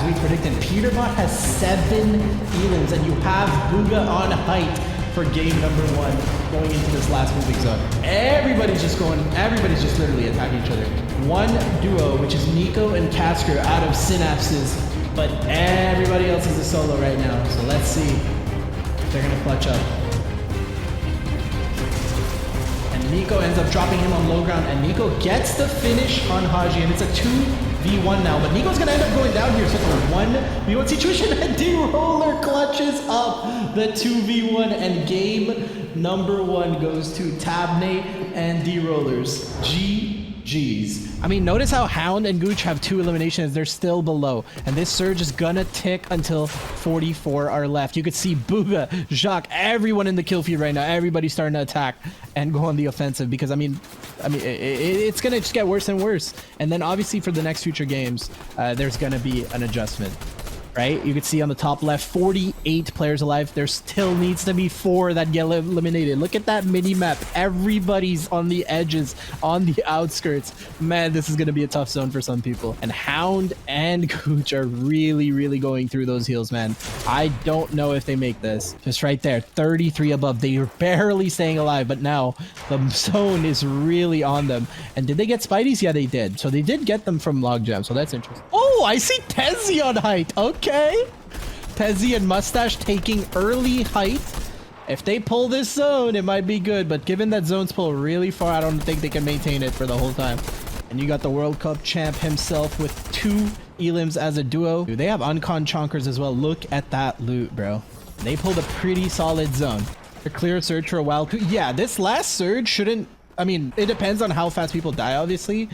as we predicted. Peterbot has 7 elims, and you have Booga on height for game number 1 going into this last moving zone. Everybody's just literally attacking each other. One duo, which is Nico and Casker out of Synapses, but everybody else is a solo right now. So let's see if they're gonna clutch up. And Nico ends up dropping him on low ground, and Nico gets the finish on Haji, and it's a 2v1 now, but Nico's gonna end up going down here, so it's a 1v1 situation, and D-Roller clutches up the 2v1, and game number 1 goes to Tabney and D-Rollers. GG's. I mean, notice how Hound and Gooch have 2 eliminations. They're still below, and this surge is gonna tick until 44 are left. You could see Booga, Jacques, everyone in the kill feed right now. Everybody's starting to attack and go on the offensive because I mean, it's gonna just get worse and worse. And then obviously for the next future games, there's gonna be an adjustment. Right? You can see on the top left, 48 players alive. There still needs to be 4 that get eliminated. Look at that mini map. Everybody's on the edges, on the outskirts. Man, this is going to be a tough zone for some people. And Hound and Gooch are really going through those heals, man. I don't know if they make this. Just right there, 33 above. They are barely staying alive, but now the zone is really on them. And did they get Spideys? Yeah, they did. So they did get them from Logjam, so that's interesting. Oh, I see Tezzy on height. Okay. Tezzy and Mustache taking early height. If they pull this zone, it might be good. But given that zone's pull really far, I don't think they can maintain it for the whole time. And you got the World Cup champ himself with 2 elims as a duo. Dude, they have uncon chonkers as well. Look at that loot, bro. They pulled a pretty solid zone. A clear surge for a while. Yeah, this last surge shouldn't... I mean, it depends on how fast people die, obviously.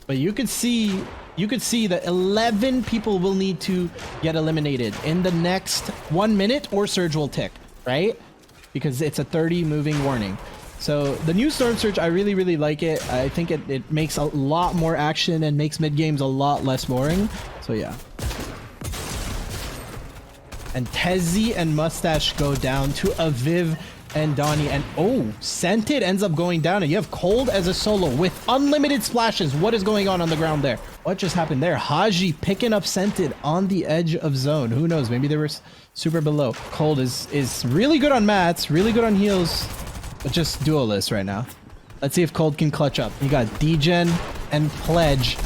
But you could see that 11 people will need to get eliminated in the next 1 minute or surge will tick, right? Because it's a 30 moving warning. So the new Storm Surge, I really like it. I think it makes a lot more action and makes mid games a lot less boring. So yeah. And Tezzy and Mustache go down to Aviv and Donnie, and oh, Scented ends up going down, and you have Cold as a solo with unlimited splashes. What is going on the ground there? What just happened there? Haji picking up Scented on the edge of zone. Who knows? Maybe they were super below. Cold is really good on mats, really good on heals, but just duelist right now. Let's see if Cold can clutch up. You got Degen and Pledge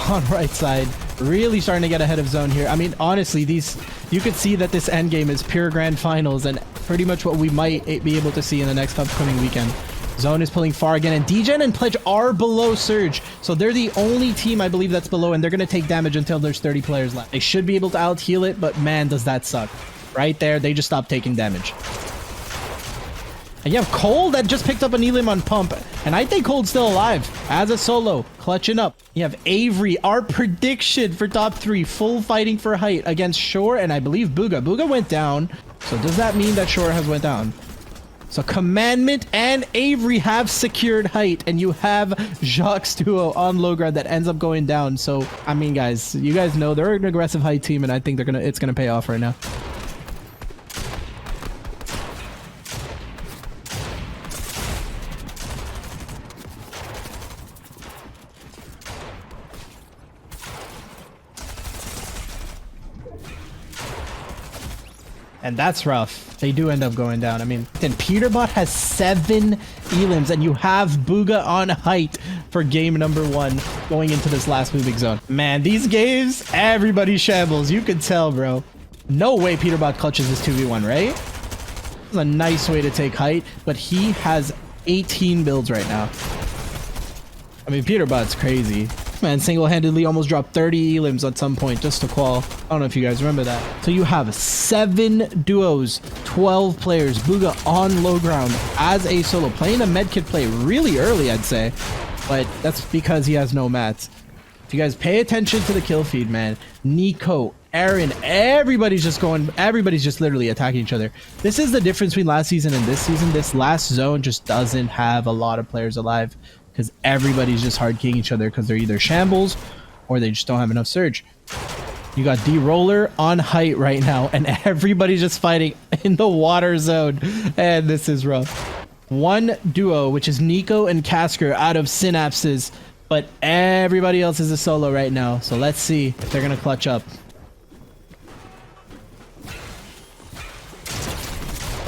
on right side, really starting to get ahead of zone here. I mean, honestly, you could see that this end game is pure grand finals and pretty much what we might be able to see in the next upcoming weekend. Zone is pulling far again, and Degen and Pledge are below Surge, so they're the only team I believe that's below, and they're going to take damage until there's 30 players left. They should be able to out heal it, but man, does that suck. Right there, they just stopped taking damage. And you have Cole that just picked up an elim on pump, and I think Cole's still alive as a solo, clutching up. You have Avery, our prediction for top 3, full fighting for height against Shore, and I believe Booga. Booga went down, so does that mean that Shore has went down? So Commandment and Avery have secured height, and you have Jacques duo on low ground that ends up going down. So, I mean, guys, you guys know they're an aggressive height team, and I think it's gonna pay off right now. And that's rough. They do end up going down. I mean, then Peterbot has 7 elims, and you have Booga on height for game number 1 going into this last moving zone. Man, these games, everybody shambles. You can tell, bro. No way Peterbot clutches this 2v1, right? It's a nice way to take height, but he has 18 builds right now. I mean, Peterbot's crazy. Man single-handedly almost dropped 30 elims at some point just to qual. I don't know if you guys remember that. So you have 7 duos, 12 players, Booga on low ground as a solo, playing a medkit play really early, I'd say, but that's because he has no mats. If you guys pay attention to the kill feed, man, Nico, Aaron, everybody's just literally attacking each other. This is the difference between last season and this season. This last zone just doesn't have a lot of players alive, because everybody's just hard keying each other because they're either shambles or they just don't have enough surge. You got D-Roller on height right now, and everybody's just fighting in the water zone, and this is rough. One duo, which is Nico and Casker out of Synapses, but everybody else is a solo right now, so let's see if they're gonna clutch up.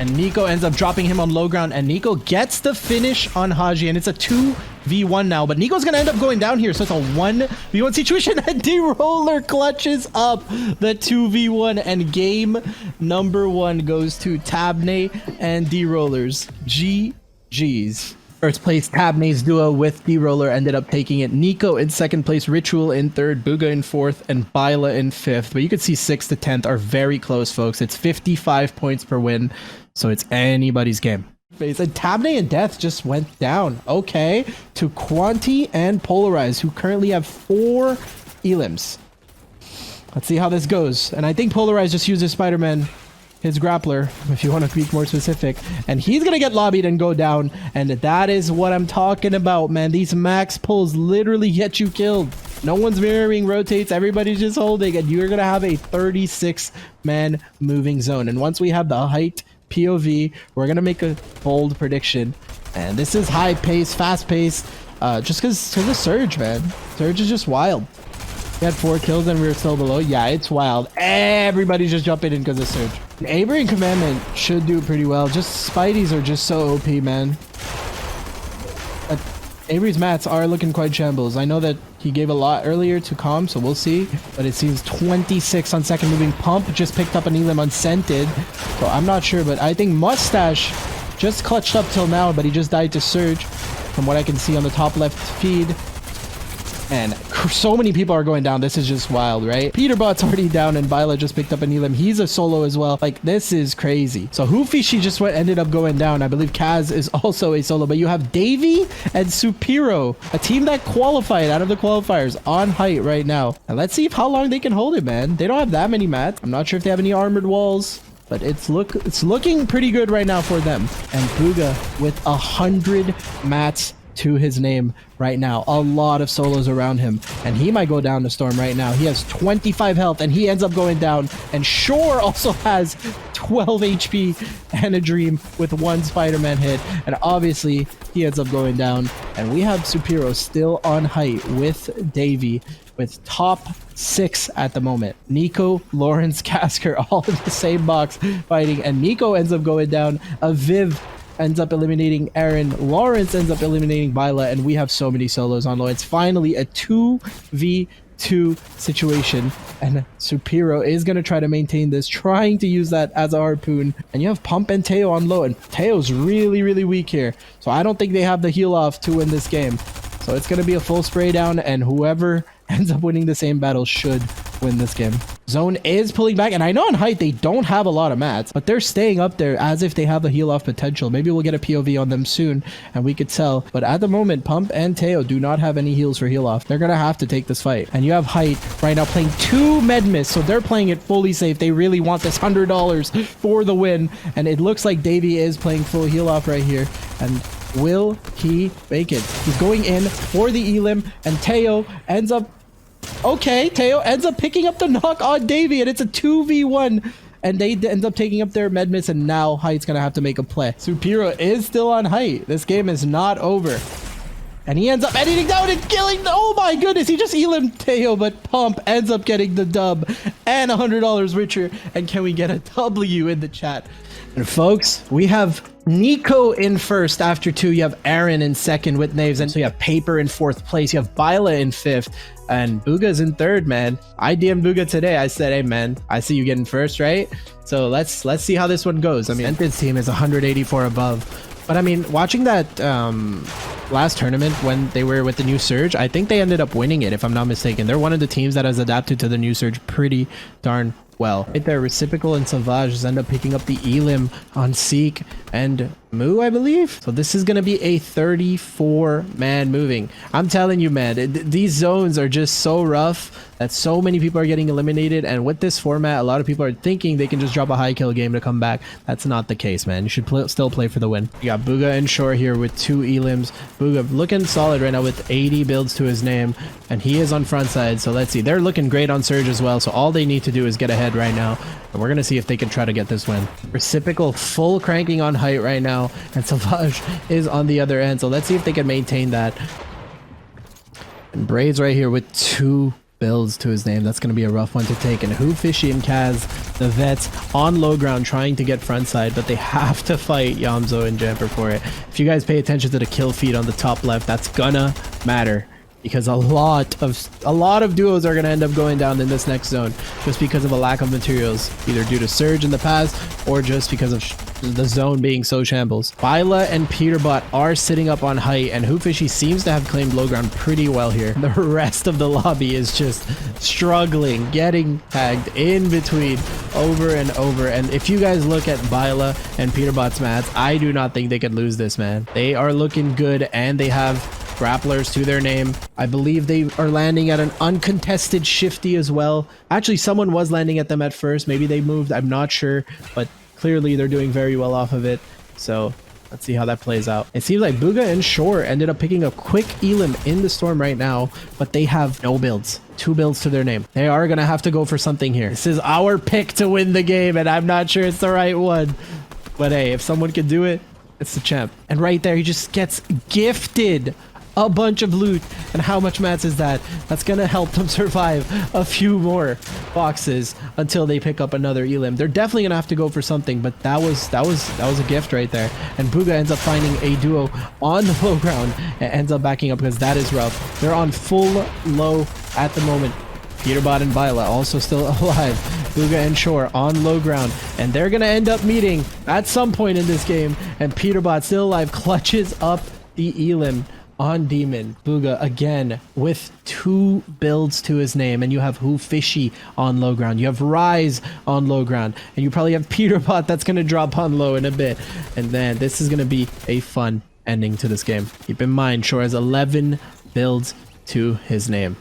and Nico ends up dropping him on low ground, and Nico gets the finish on Haji, and it's a 2v1 now, but Nico's gonna end up going down here, so it's a 1v1 situation, and D-Roller clutches up the 2v1, and game number 1 goes to Tabney and D-Rollers. GG's. First place, Tabney's duo with D-Roller ended up taking it. Nico in second place, Ritual in third, Booga in fourth, and Byla in fifth. But you can see 6th to 10th are very close, folks. It's 55 points per win, so it's anybody's game. And Tabney and Death just went down. Okay, to Quanti and Polarize, who currently have 4 elims. Let's see how this goes. And I think Polarize just uses Spider-Man, his grappler, if you want to be more specific, and he's gonna get lobbied and go down, and that is what I'm talking about, man. These max pulls literally get you killed. No one's mirroring rotates, everybody's just holding, and you're gonna have a 36-man moving zone. And once we have the height POV, we're gonna make a bold prediction, and this is high pace, fast pace, just because to the Surge, man. Surge is just wild. We had 4 kills and we were still below. Yeah, it's wild. Everybody's just jumping in because of Surge. Avery and Commandment should do pretty well. Just Spideys are just so OP, man. Avery's mats are looking quite shambles. I know that he gave a lot earlier to Calm, so we'll see. But it seems 26 on second moving. Pump just picked up an elim on Scented. So I'm not sure, but I think Mustache just clutched up till now, but he just died to Surge from what I can see on the top left feed. And so many people are going down. This is just wild, right? Peterbot's already down, and Byla just picked up an elim. He's a solo as well. Like, this is crazy. So Hoofy, she just ended up going down. I believe Kaz is also a solo, but you have Davey and Supiro, a team that qualified out of the qualifiers on height right now. And let's see how long they can hold it, man. They don't have that many mats. I'm not sure if they have any armored walls, but it's looking pretty good right now for them. And Booga with 100 mats to his name right now. A lot of solos around him, and he might go down to Storm right now. He has 25 health, and he ends up going down. And Shore also has 12 HP and a Dream with 1 Spider-Man hit, and obviously he ends up going down. And we have Supiro still on height with Davey, with top 6 at the moment. Nico, Lawrence, Casker, all in the same box fighting, and Nico ends up going down. Aviv ends up eliminating Aaron. Lawrence ends up eliminating Byla, and we have so many solos on low. It's finally a 2v2 situation, and Supiro is going to try to maintain this, trying to use that as a harpoon. And you have Pump and Teo on low, and Teo's really, really weak here. So I don't think they have the heal off to win this game. So it's going to be a full spray down, and whoever ends up winning the same battle should win this game. Zone is pulling back, and I know on height they don't have a lot of mats, but they're staying up there as if they have the heal off potential. Maybe we'll get a POV on them soon and we could tell, but at the moment Pump and Teo do not have any heals for heal off. They're gonna have to take this fight. And you have height right now playing 2 med miss, so they're playing it fully safe. They really want this $100 for the win, and it looks like Davey is playing full heal off right here. And will he make it? He's going in for the elim, and Teo ends up picking up the knock on Davey, and it's a 2v1, and they end up taking up their med miss, and now Height's gonna have to make a play. Supiro is still on height. This game is not over, and he ends up editing down and killing. Oh my goodness, he just elim Teo, but Pump ends up getting the dub and $100 richer. And can we get a W in the chat? And folks, we have Nico in first after 2. You have Aaron in second with Knaves, and so you have Paper in 4th place. You have Byla in 5th, and Booga's in 3rd, man. I DM'd Booga today. I said, hey man, I see you getting first, right? So let's see how this one goes. I mean, Sentence team is 184 above, but I mean, watching that last tournament when they were with the new Surge, I think they ended up winning it, if I'm not mistaken. They're one of the teams that has adapted to the new Surge pretty darn well. Right there, Reciprocal and Savage end up picking up the elim on Seek and Moo, I believe. So this is going to be a 34-man moving. I'm telling you, man, these zones are just so rough that so many people are getting eliminated. And with this format, a lot of people are thinking they can just drop a high kill game to come back. That's not the case, man. You should still play for the win. You got Booga and Shore here with 2 elims. Booga looking solid right now with 80 builds to his name, and he is on front side. So let's see. They're looking great on Surge as well. So all they need to do is get ahead right now, and we're going to see if they can try to get this win. Reciprocal full cranking on height right now, and Savage is on the other end. So let's see if they can maintain that. And Braids right here with 2 builds to his name. That's going to be a rough one to take. And Who Fishy and Kaz, the vets, on low ground trying to get front side, but they have to fight Yamzo and Jamper for it. If you guys pay attention to the kill feed on the top left, that's gonna matter, because a lot of duos are going to end up going down in this next zone just because of a lack of materials, either due to surge in the past or just because of the zone being so shambles. Byla and Peterbot are sitting up on height, and Who Fishy seems to have claimed low ground pretty well here. The rest of the lobby is just struggling, getting tagged in between over and over. And if you guys look at Byla and Peterbot's mats, I do not think they could lose this, man. They are looking good, and they have grapplers to their name. I believe they are landing at an uncontested shifty as well. Actually, someone was landing at them at first. Maybe they moved. I'm not sure, but clearly they're doing very well off of it. So let's see how that plays out. It seems like Booga and Shore ended up picking a quick Elim in the storm right now, but they have no builds. 2 builds to their name. They are going to have to go for something here. This is our pick to win the game, and I'm not sure it's the right one. But hey, if someone can do it, it's the champ. And right there, he just gets gifted a bunch of loot. And how much mats is that? That's gonna help them survive a few more boxes until they pick up another Elim. They're definitely gonna have to go for something, but that was a gift right there. And Booga ends up finding a duo on the low ground and ends up backing up, because that is rough. They're on full low at the moment. Peterbot and Byla also still alive. Booga and Shore on low ground, and they're gonna end up meeting at some point in this game. And Peterbot, still alive, clutches up the Elim on Demon. Booga again with 2 builds to his name, and you have Who Fishy on low ground, you have Rise on low ground, and you probably have Peterbot that's going to drop on low in a bit. And then this is going to be a fun ending to this game. Keep in mind, Shore has 11 builds to his name.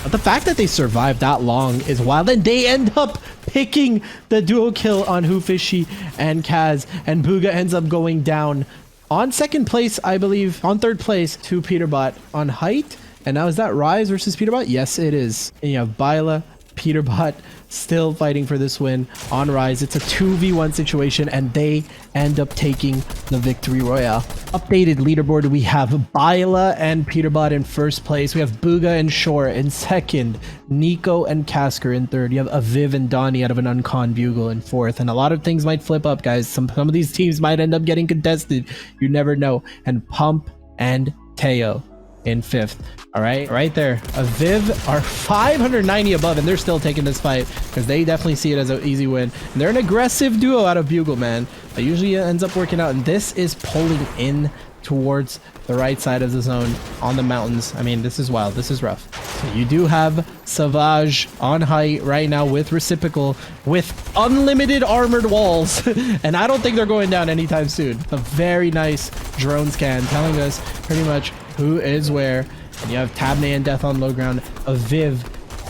But the fact that they survived that long is wild, and they end up picking the duo kill on Who Fishy and Kaz, and Booga ends up going down on 2nd place, I believe, on 3rd place to Peterbot on height. And now is that Rise versus Peterbot? Yes, it is. And you have Byla, Peterbot still fighting for this win on Rise. It's a 2v1 situation, and they end up taking the victory royale. Updated leaderboard, we have Byla and Peterbot in 1st place. We have Booga and Shore in 2nd. Nico and Casker in 3rd. You have Aviv and Donnie out of an Uncon Bugle in 4th. And a lot of things might flip up, guys. Some of these teams might end up getting contested. You never know. And Pump and Teo in 5th. All right there. Aviv are 590 above, and they're still taking this fight because they definitely see it as an easy win. And they're an aggressive duo out of Bugle, man. It usually ends up working out, and this is pulling in towards the right side of the zone on the mountains. I mean, this is wild. This is rough. So you do have Savage on height right now with Reciprocal, with unlimited armored walls. And I don't think they're going down anytime soon. A very nice drone scan telling us pretty much who is where. And you have Tabney and Death on low ground. Aviv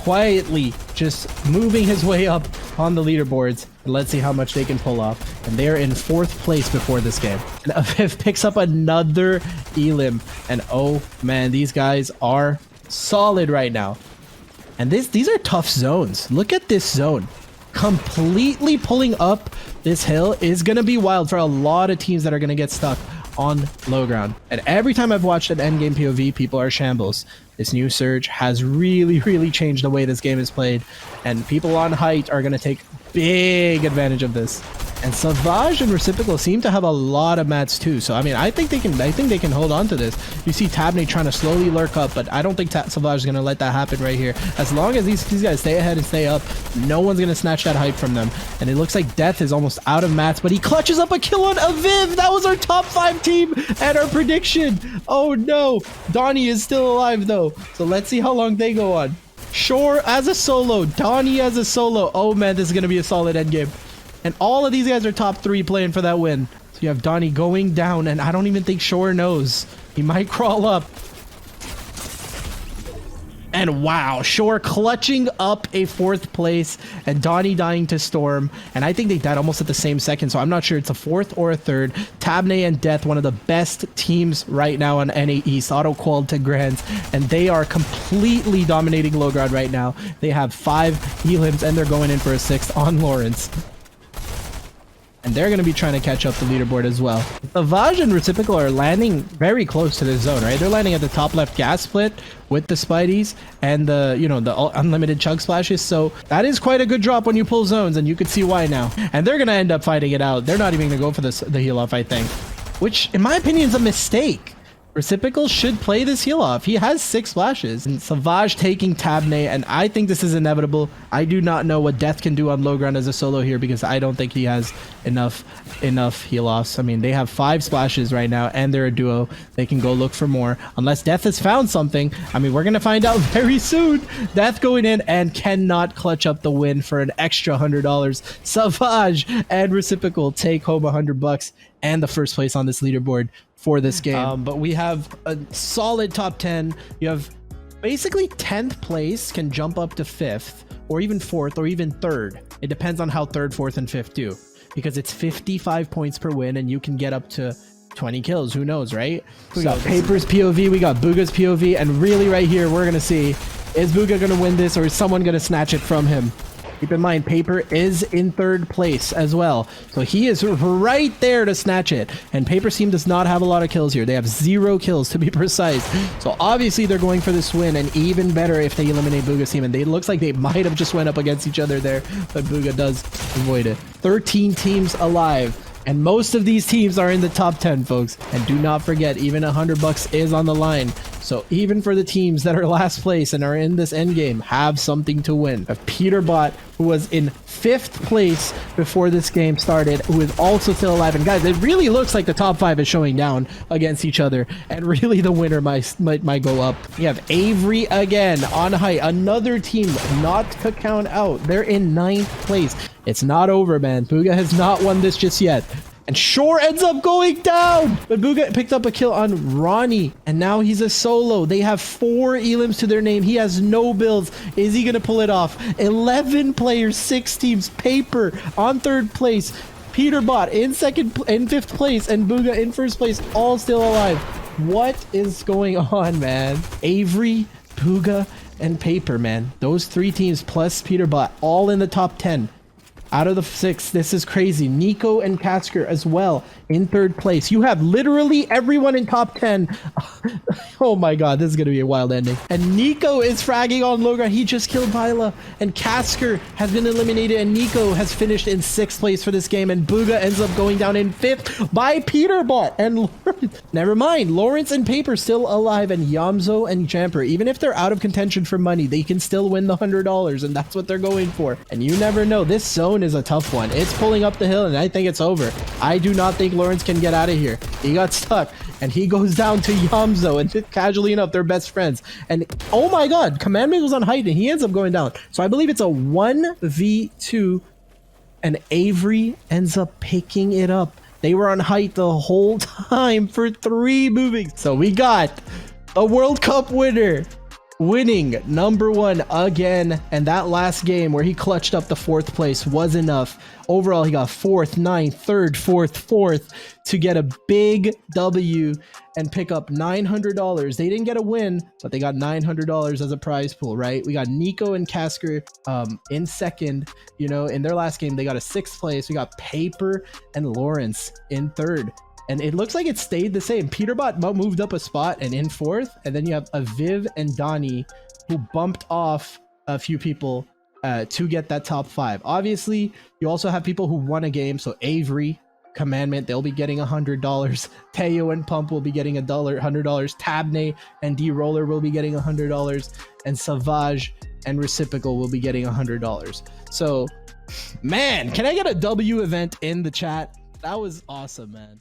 quietly just moving his way up on the leaderboards. And let's see how much they can pull off. And they're in 4th place before this game. And Aviv picks up another Elim. And oh man, these guys are solid right now. And these are tough zones. Look at this zone. Completely pulling up this hill is going to be wild for a lot of teams that are going to get stuck on low ground. And every time I've watched an endgame POV, people are shambles. This new surge has really changed the way this game is played, and people on height are going to take big advantage of this. And Savage and Reciprocal seem to have a lot of mats too. So I mean, I think they can hold on to this. You see Tabney trying to slowly lurk up, but I don't think Savage is going to let that happen right here. As long as these guys stay ahead and stay up, no one's going to snatch that hype from them. And it looks like Death is almost out of mats, but he clutches up a kill on Aviv. That was our top 5 team and our prediction. Oh no, Donnie is still alive though. So let's see how long they go on. Shore as a solo, Donnie as a solo. Oh man, this is going to be a solid endgame. And all of these guys are top 3 playing for that win. So you have Donnie going down, and I don't even think Shore knows. He might crawl up. And wow, Shore clutching up a 4th place, and Donnie dying to Storm. And I think they died almost at the same second, so I'm not sure it's a 4th or a 3rd. Tabney and Death, one of the best teams right now on NA East, auto-qualled to Grands, and they are completely dominating low ground right now. They have 5 Elims, and they're going in for a 6th on Lawrence. and they're going to be trying to catch up the leaderboard as well. Savage and Reciprocal are landing very close to this zone, right? They're landing at the top left gas split with the Spideys and the, you know, the unlimited chug splashes. So that is quite a good drop when you pull zones, and you can see why now. And they're going to end up fighting it out. They're not even going to go for the heal off, I think, which in my opinion is a mistake. Reciprocal should play this heal off. He has 6 splashes. And Savage taking Tabney, and I think this is inevitable. I do not know what Death can do on low ground as a solo here, because I don't think he has enough heal offs. I mean, they have 5 splashes right now, and they're a duo. They can go look for more, unless Death has found something. I mean, we're gonna find out very soon. Death going in and cannot clutch up the win for an extra $100. Savage and Reciprocal take home $100 and the first place on this leaderboard for this game. But we have a solid top 10. You have basically 10th place can jump up to 5th, or even 4th, or even 3rd. It depends on how 3rd, 4th, and 5th do, because it's 55 points per win, and you can get up to 20 kills. Who knows, right? We got Paper's POV, we got Booga's POV, and really right here, we're gonna see, is Booga gonna win this, or is someone gonna snatch it from him? Keep in mind, Paper is in 3rd place as well, so he is right there to snatch it. And Paper's team does not have a lot of kills here. They have 0 kills, to be precise. So obviously they're going for this win, and even better if they eliminate Booga's team. And it looks like they might have just went up against each other there, but Booga does avoid it. 13 teams alive, and most of these teams are in the top 10, folks. And do not forget, even $100 is on the line. So even for the teams that are last place and are in this end game, have something to win. A Peterbot, who was in 5th place before this game started, who is also still alive. And guys, it really looks like the top 5 is showing down against each other, and really the winner might go up. You have Avery again on height, another team not to count out. They're in 9th place. It's not over, man. Booga has not won this just yet. And Shore ends up going down, but Booga picked up a kill on Ronnie, and now he's a solo. They have 4 elims to their name. He has no builds. Is he gonna pull it off? 11 players, 6 teams. Paper on 3rd place, Peterbot in 5th place, and Booga in 1st place, all still alive. What is going on, man? Avery, Booga, and Paper, man. Those 3 teams plus Peterbot all in the top 10. Out of the 6, this is crazy. Nico and Kasker as well in 3rd place. You have literally everyone in top 10. Oh my god, this is going to be a wild ending. And Nico is fragging on low ground. He just killed Vila. And Kasker has been eliminated, and Nico has finished in 6th place for this game. And Booga ends up going down in 5th by Peterbot. And never mind, Lawrence and Paper still alive, and Yamzo and Jamper, even if they're out of contention for money, they can still win the $100, and that's what they're going for. And you never know, this zone is a tough one. It's pulling up the hill, and I think it's over. I do not think Lawrence can get out of here. He got stuck, and he goes down to Yamzo, and casually enough, they're best friends. And oh my god, Commandment was on height, and he ends up going down. So I believe it's a 1v2, and Avery ends up picking it up. They were on height the whole time for 3 moving. So we got a World Cup winner winning #1 again, and that last game where he clutched up the 4th place was enough. Overall, he got 4th, 9th, 3rd, 4th to get a big W and pick up $900. They didn't get a win, but they got $900 as a prize pool, right? We got Nico and Kasker in 2nd. You know, in their last game, they got a 6th place. We got Paper and Lawrence in 3rd. And it looks like it stayed the same. Peterbot moved up a spot and in 4th. And then you have Aviv and Donnie, who bumped off a few people to get that top 5. Obviously, you also have people who won a game. So Avery, Commandment, they'll be getting $100. Teo and Pump will be getting $100. Tabney and D-Roller will be getting $100. And Savage and Reciprocal will be getting $100. So, man, can I get a W event in the chat? That was awesome, man.